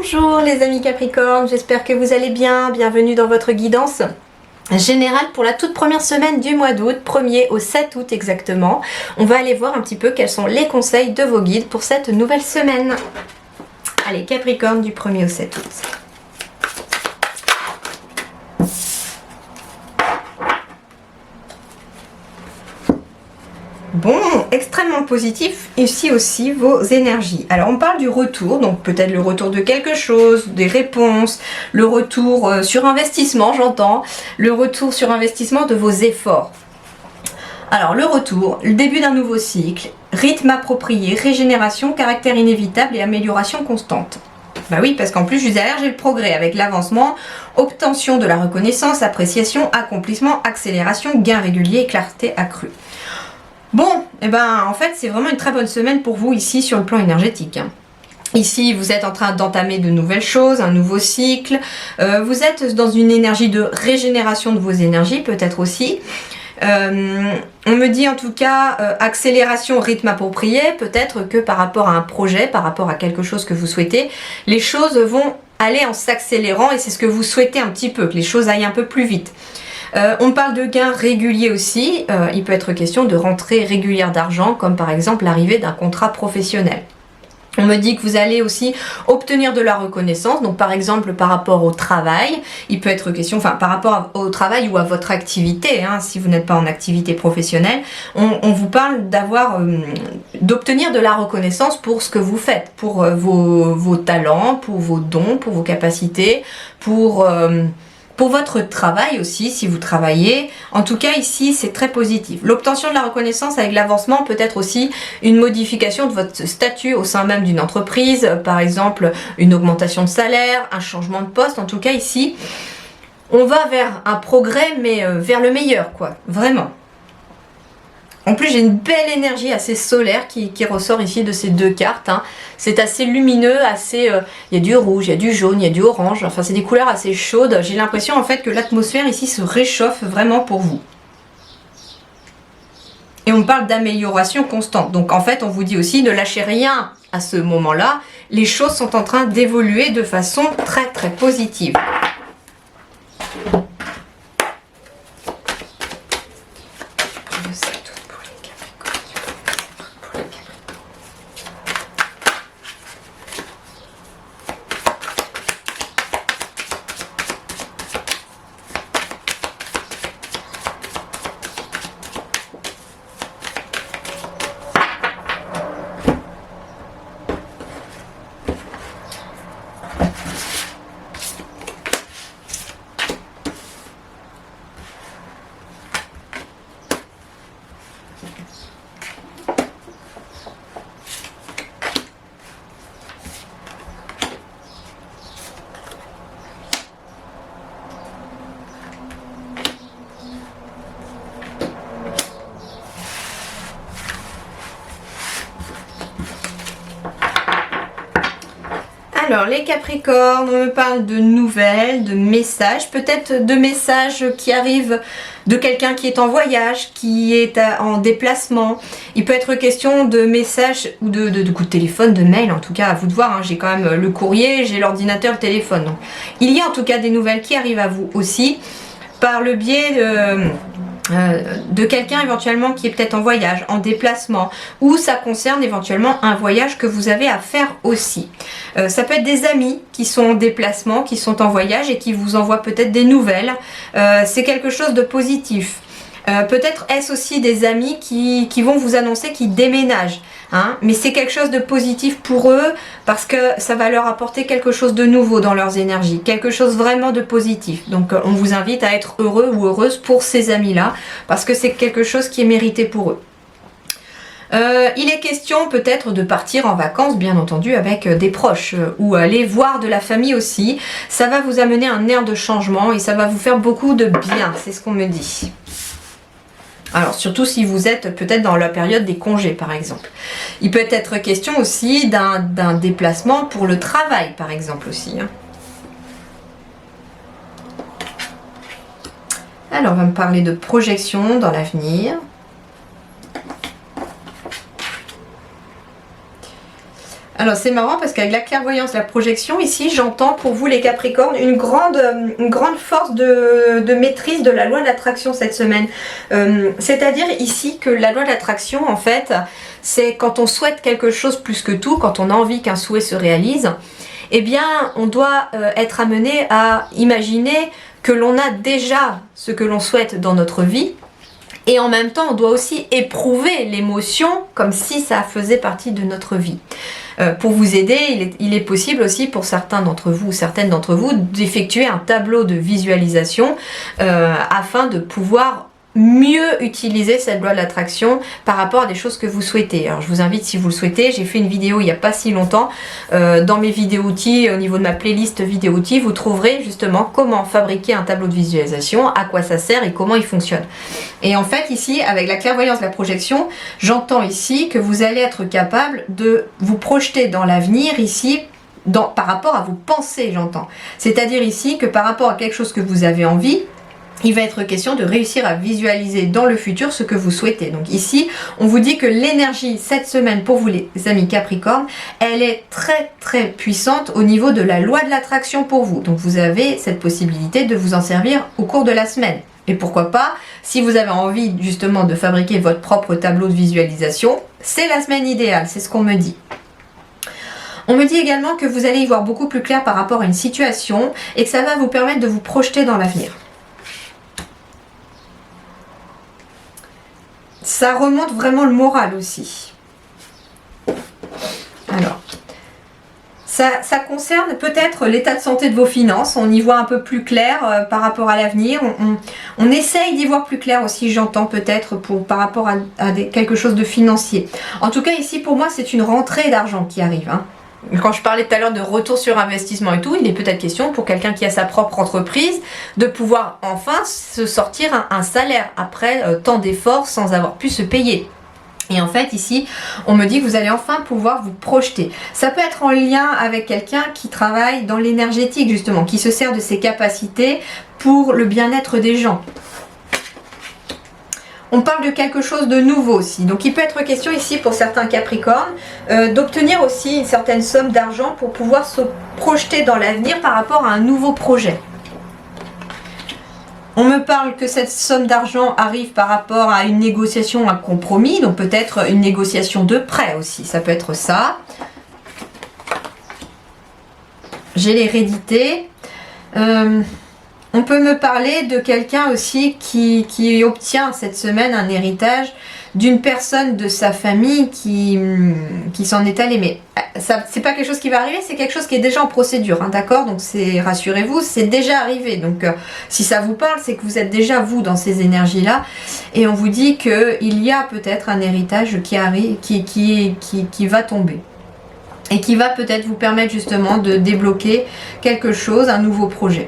Bonjour les amis Capricorne, j'espère que vous allez bien. Bienvenue dans votre guidance générale pour la toute première semaine du mois d'août, 1er au 7 août exactement. On va aller voir un petit peu quels sont les conseils de vos guides pour cette nouvelle semaine. Allez, Capricorne du 1er au 7 août. Bon, extrêmement positif, ici aussi vos énergies. Alors on parle du retour, donc peut-être le retour de quelque chose, des réponses, le retour sur investissement, j'entends, le retour sur investissement de vos efforts. Alors le retour, le début d'un nouveau cycle, rythme approprié, régénération, caractère inévitable et amélioration constante. Bah oui, parce qu'en plus juste derrière j'ai le progrès avec l'avancement, obtention de la reconnaissance, appréciation, accomplissement, accélération, gain régulier et clarté accrue. Bon, et ben en fait c'est vraiment une très bonne semaine pour vous ici sur le plan énergétique. Ici vous êtes en train d'entamer de nouvelles choses, un nouveau cycle, vous êtes dans une énergie de régénération de vos énergies peut-être aussi. On me dit en tout cas accélération, rythme approprié, peut-être que par rapport à un projet, par rapport à quelque chose que vous souhaitez, les choses vont aller en s'accélérant et c'est ce que vous souhaitez un petit peu, que les choses aillent un peu plus vite. On parle de gains réguliers aussi, il peut être question de rentrée régulière d'argent, comme par exemple l'arrivée d'un contrat professionnel. On me dit que vous allez aussi obtenir de la reconnaissance, donc par exemple par rapport au travail, il peut être question, enfin par rapport au travail ou à votre activité, hein, si vous n'êtes pas en activité professionnelle, on vous parle d'obtenir de la reconnaissance pour ce que vous faites, pour vos talents, pour vos dons, pour vos capacités, pour votre travail aussi, si vous travaillez. En tout cas, ici, c'est très positif. L'obtention de la reconnaissance avec l'avancement peut être aussi une modification de votre statut au sein même d'une entreprise, par exemple, une augmentation de salaire, un changement de poste. En tout cas, ici, on va vers un progrès, mais vers le meilleur, quoi. Vraiment. En plus, j'ai une belle énergie assez solaire qui ressort ici de ces deux cartes. Hein. C'est assez lumineux, assez. Il y a du rouge, il y a du jaune, il y a du orange. Enfin, c'est des couleurs assez chaudes. J'ai l'impression en fait que l'atmosphère ici se réchauffe vraiment pour vous. Et on parle d'amélioration constante. Donc en fait, on vous dit aussi ne lâchez rien à ce moment-là. Les choses sont en train d'évoluer de façon très très positive. Alors les Capricornes, on me parle de nouvelles, de messages, peut-être de messages qui arrivent de quelqu'un qui est en voyage, qui est en déplacement. Il peut être question de messages ou de coups de téléphone, de mail, en tout cas à vous de voir. Hein. J'ai quand même le courrier, j'ai l'ordinateur, le téléphone. Donc, il y a en tout cas des nouvelles qui arrivent à vous aussi par le biais de quelqu'un éventuellement qui est peut-être en voyage, en déplacement, ou ça concerne éventuellement un voyage que vous avez à faire aussi. Ça peut être des amis qui sont en déplacement, qui sont en voyage et qui vous envoient peut-être des nouvelles. C'est quelque chose de positif. Peut-être est-ce aussi des amis qui vont vous annoncer qu'ils déménagent. Hein, mais c'est quelque chose de positif pour eux parce que ça va leur apporter quelque chose de nouveau dans leurs énergies, quelque chose vraiment de positif. Donc on vous invite à être heureux ou heureuse pour ces amis-là parce que c'est quelque chose qui est mérité pour eux. Il est question peut-être de partir en vacances, bien entendu, avec des proches ou aller voir de la famille aussi. Ça va vous amener un air de changement et ça va vous faire beaucoup de bien, c'est ce qu'on me dit. Alors surtout si vous êtes peut-être dans la période des congés par exemple. Il peut être question aussi d'un déplacement pour le travail par exemple aussi. Hein. Alors on va me parler de projection dans l'avenir. Alors c'est marrant parce qu'avec la clairvoyance, la projection, ici j'entends pour vous les Capricornes une grande force de maîtrise de la loi de l'attraction cette semaine. C'est-à-dire ici que la loi de l'attraction en fait, c'est quand on souhaite quelque chose plus que tout, quand on a envie qu'un souhait se réalise, eh bien on doit être amené à imaginer que l'on a déjà ce que l'on souhaite dans notre vie. Et en même temps, on doit aussi éprouver l'émotion comme si ça faisait partie de notre vie. Pour vous aider, il est possible aussi pour certains d'entre vous ou certaines d'entre vous d'effectuer un tableau de visualisation afin de pouvoir mieux utiliser cette loi de l'attraction par rapport à des choses que vous souhaitez. Alors je vous invite, si vous le souhaitez, j'ai fait une vidéo il n'y a pas si longtemps dans mes vidéos outils, au niveau de ma playlist vidéo outils, vous trouverez justement comment fabriquer un tableau de visualisation, à quoi ça sert et comment il fonctionne. Et en fait ici, avec la clairvoyance de la projection, j'entends ici que vous allez être capable de vous projeter dans l'avenir ici par rapport à vos pensées, j'entends. C'est-à-dire ici que par rapport à quelque chose que vous avez envie, il va être question de réussir à visualiser dans le futur ce que vous souhaitez. Donc ici, on vous dit que l'énergie cette semaine pour vous les amis Capricorne, elle est très très puissante au niveau de la loi de l'attraction pour vous. Donc vous avez cette possibilité de vous en servir au cours de la semaine. Et pourquoi pas, si vous avez envie justement de fabriquer votre propre tableau de visualisation, c'est la semaine idéale, c'est ce qu'on me dit. On me dit également que vous allez y voir beaucoup plus clair par rapport à une situation et que ça va vous permettre de vous projeter dans l'avenir. Ça remonte vraiment le moral aussi. Alors, ça concerne peut-être l'état de santé de vos finances. On y voit un peu plus clair par rapport à l'avenir. On essaye d'y voir plus clair aussi, j'entends peut-être par rapport à quelque chose de financier. En tout cas, ici, pour moi, c'est une rentrée d'argent qui arrive. Hein. Quand je parlais tout à l'heure de retour sur investissement et tout, il est peut-être question pour quelqu'un qui a sa propre entreprise de pouvoir enfin se sortir un salaire après tant d'efforts sans avoir pu se payer. Et en fait ici, on me dit que vous allez enfin pouvoir vous projeter. Ça peut être en lien avec quelqu'un qui travaille dans l'énergétique justement, qui se sert de ses capacités pour le bien-être des gens. On parle de quelque chose de nouveau aussi. Donc il peut être question ici pour certains Capricornes d'obtenir aussi une certaine somme d'argent pour pouvoir se projeter dans l'avenir par rapport à un nouveau projet. On me parle que cette somme d'argent arrive par rapport à une négociation, un compromis, donc peut-être une négociation de prêt aussi. Ça peut être ça. J'ai l'hérédité. On peut me parler de quelqu'un aussi qui obtient cette semaine un héritage d'une personne de sa famille qui s'en est allée. Mais c'est pas quelque chose qui va arriver, c'est quelque chose qui est déjà en procédure, hein, d'accord? Donc rassurez-vous, c'est déjà arrivé. Donc si ça vous parle, c'est que vous êtes déjà vous dans ces énergies-là. Et on vous dit qu'il y a peut-être un héritage qui arrive, qui va tomber. Et qui va peut-être vous permettre justement de débloquer quelque chose, un nouveau projet.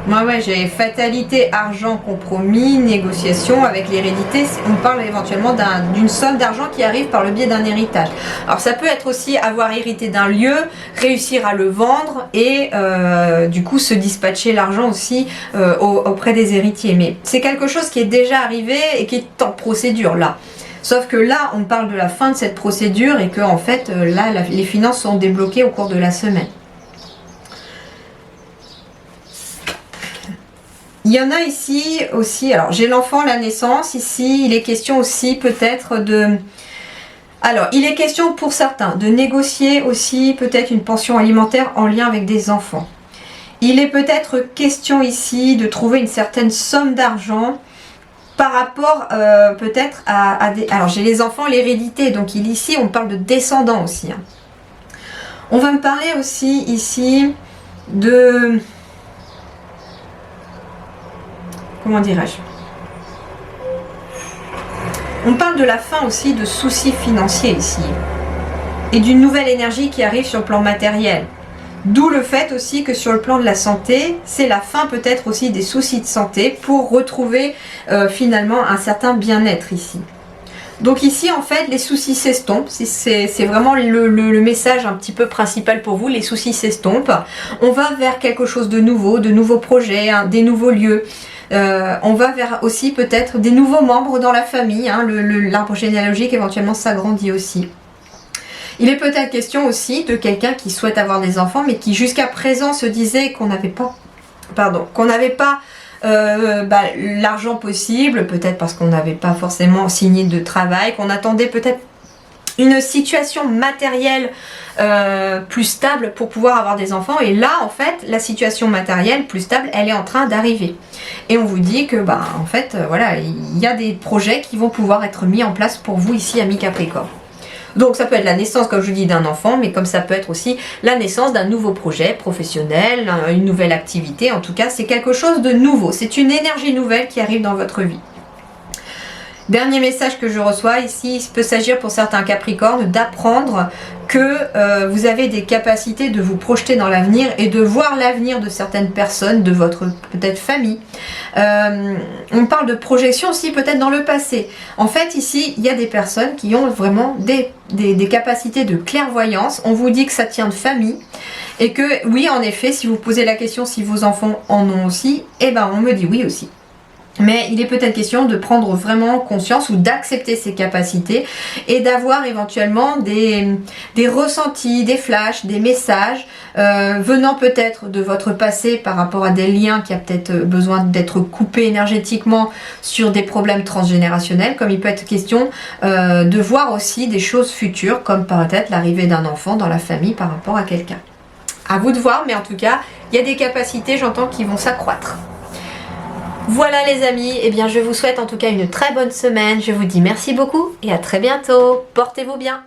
Moi, ouais, j'ai fatalité, argent, compromis, négociation avec l'hérédité. On parle éventuellement d'une somme d'argent qui arrive par le biais d'un héritage. Alors, ça peut être aussi avoir hérité d'un lieu, réussir à le vendre et du coup se dispatcher l'argent aussi auprès des héritiers. Mais c'est quelque chose qui est déjà arrivé et qui est en procédure là. Sauf que là, on parle de la fin de cette procédure et que en fait, là, les finances sont débloquées au cours de la semaine. Il y en a ici aussi, alors j'ai l'enfant, la naissance, ici il est question aussi peut-être de... Alors il est question pour certains de négocier aussi peut-être une pension alimentaire en lien avec des enfants. Il est peut-être question ici de trouver une certaine somme d'argent par rapport peut-être à des... Alors j'ai les enfants, l'hérédité, donc ici on parle de descendants aussi. Hein. On va me parler aussi ici de... Comment dirais-je? On parle de la fin aussi de soucis financiers ici. Et d'une nouvelle énergie qui arrive sur le plan matériel. D'où le fait aussi que sur le plan de la santé, c'est la fin peut-être aussi des soucis de santé pour retrouver finalement un certain bien-être ici. Donc ici en fait les soucis s'estompent, c'est vraiment le message un petit peu principal pour vous, les soucis s'estompent. On va vers quelque chose de nouveau, de nouveaux projets, hein, des nouveaux lieux. On va vers aussi peut-être des nouveaux membres dans la famille, hein, l'arbre généalogique éventuellement s'agrandit aussi. Il est peut-être question aussi de quelqu'un qui souhaite avoir des enfants mais qui jusqu'à présent se disait qu'on n'avait pas l'argent possible, peut-être parce qu'on n'avait pas forcément signé de travail, qu'on attendait peut-être une situation matérielle plus stable pour pouvoir avoir des enfants, et là en fait la situation matérielle plus stable elle est en train d'arriver et on vous dit que en fait voilà, il y a des projets qui vont pouvoir être mis en place pour vous ici amis Capricorne. Donc ça peut être la naissance, comme je vous dis, d'un enfant, mais comme ça peut être aussi la naissance d'un nouveau projet professionnel, une nouvelle activité. En tout cas, c'est quelque chose de nouveau. C'est une énergie nouvelle qui arrive dans votre vie. Dernier message que je reçois ici, il peut s'agir pour certains Capricornes d'apprendre que vous avez des capacités de vous projeter dans l'avenir et de voir l'avenir de certaines personnes, de votre peut-être famille. On parle de projection aussi peut-être dans le passé. En fait ici il y a des personnes qui ont vraiment des capacités de clairvoyance. On vous dit que ça tient de famille et que oui en effet si vous posez la question si vos enfants en ont aussi, on me dit oui aussi. Mais il est peut-être question de prendre vraiment conscience ou d'accepter ses capacités et d'avoir éventuellement des ressentis, des flashs, des messages venant peut-être de votre passé par rapport à des liens qui a peut-être besoin d'être coupés énergétiquement sur des problèmes transgénérationnels, comme il peut être question de voir aussi des choses futures comme peut-être l'arrivée d'un enfant dans la famille par rapport à quelqu'un. À vous de voir, mais en tout cas, il y a des capacités, j'entends, qui vont s'accroître. Voilà les amis, je vous souhaite en tout cas une très bonne semaine. Je vous dis merci beaucoup et à très bientôt. Portez-vous bien.